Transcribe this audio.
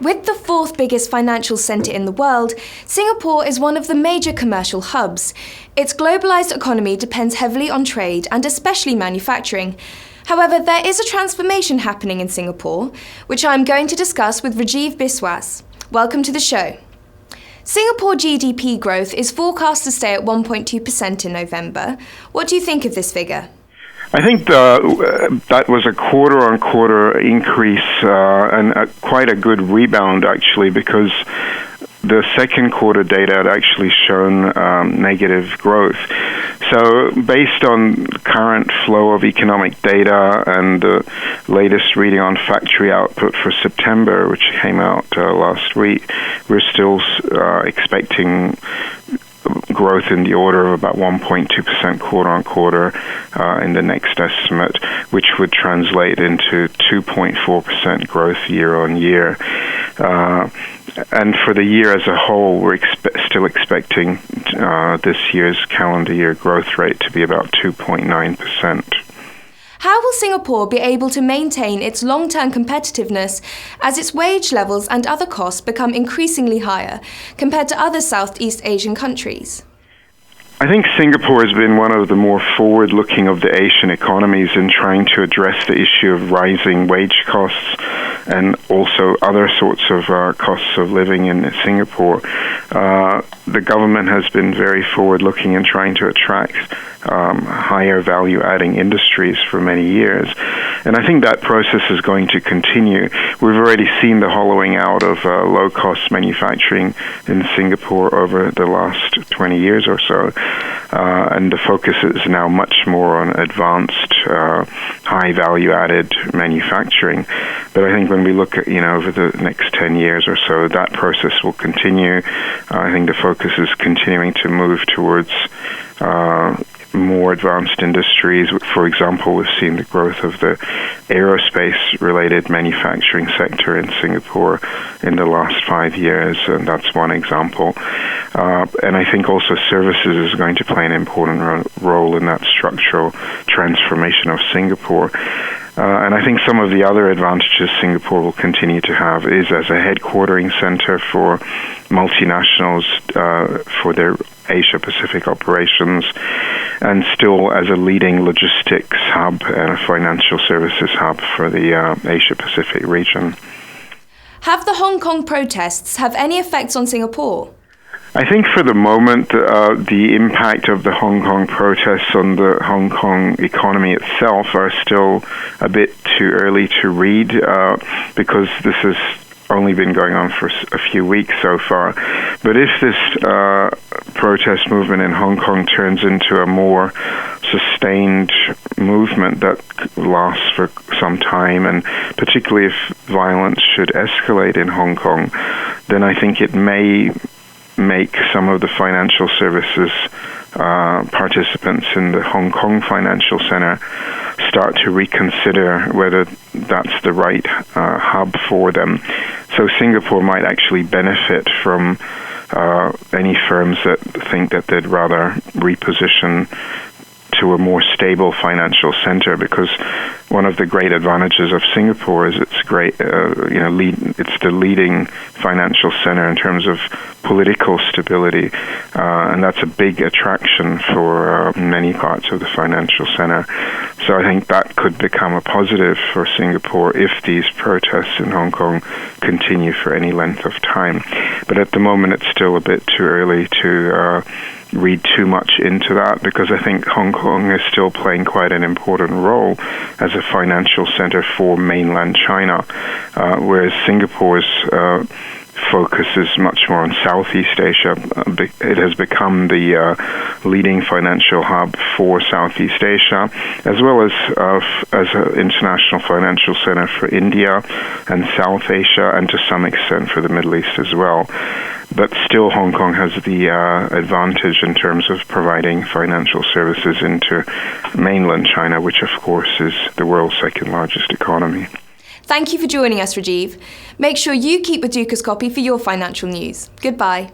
With the fourth biggest financial centre in the world, Singapore is one of the major commercial hubs. Its globalised economy depends heavily on trade and especially manufacturing. However, there is a transformation happening in Singapore, which I'm going to discuss with Rajiv Biswas. Welcome to the show. Singapore GDP growth is forecast to stay at 1.2% in November. What do you think of this figure? I think that was a quarter-on-quarter increase and quite a good rebound, actually, because the second quarter data had actually shown negative growth. So based on current flow of economic data and the latest reading on factory output for September, which came out last week, we're still expecting growth in the order of about 1.2% quarter-on-quarter in the next estimate, which would translate into 2.4% growth year-on-year. And for the year as a whole, we're still expecting this year's calendar year growth rate to be about 2.9%. How will Singapore be able to maintain its long-term competitiveness as its wage levels and other costs become increasingly higher compared to other Southeast Asian countries? I think Singapore has been one of the more forward-looking of the Asian economies in trying to address the issue of rising wage costs and also other sorts of costs of living in Singapore. The government has been very forward-looking in trying to attract higher value-adding industries for many years. And I think that process is going to continue. We've already seen the hollowing out of low-cost manufacturing in Singapore over the last 20 years or so. And the focus is now much more on advanced, high value-added manufacturing. But I think when we look at, over the next 10 years or so, that process will continue. I think the focus is continuing to move towards more advanced industries. For example, we've seen the growth of the aerospace-related manufacturing sector in Singapore in the last 5 years, and that's one example. And I think also services is going to play an important role in that structural transformation of Singapore. And I think some of the other advantages Singapore will continue to have is as a headquartering center for multinationals for their Asia-Pacific operations, and still as a leading logistics hub and a financial services hub for the Asia-Pacific region. Have the Hong Kong protests have any effects on Singapore? I think for the moment, the impact of the Hong Kong protests on the Hong Kong economy itself are still a bit too early to read because this has only been going on for a few weeks so far. But if this protest movement in Hong Kong turns into a more sustained movement that lasts for some time, and particularly if violence should escalate in Hong Kong, then I think it may make some of the financial services participants in the Hong Kong Financial Center start to reconsider whether that's the right hub for them. So Singapore might actually benefit from any firms that think that they'd rather reposition to a more stable financial center, because one of the great advantages of Singapore is it's great, it's the leading financial center in terms of political stability, and that's a big attraction for many parts of the financial center. So I think that could become a positive for Singapore if these protests in Hong Kong continue for any length of time. But at the moment, it's still a bit too early to read too much into that, because I think Hong Kong is still playing quite an important role as a financial center for mainland China, whereas Singapore's focus is much more on Southeast Asia. It has become the leading financial hub for Southeast Asia, as well as an international financial center for India and South Asia, and to some extent for the Middle East as well. But still, Hong Kong has the advantage in terms of providing financial services into mainland China, which of course is the world's second largest economy. Thank you for joining us, Rajiv. Make sure you keep a Dukas copy for your financial news. Goodbye.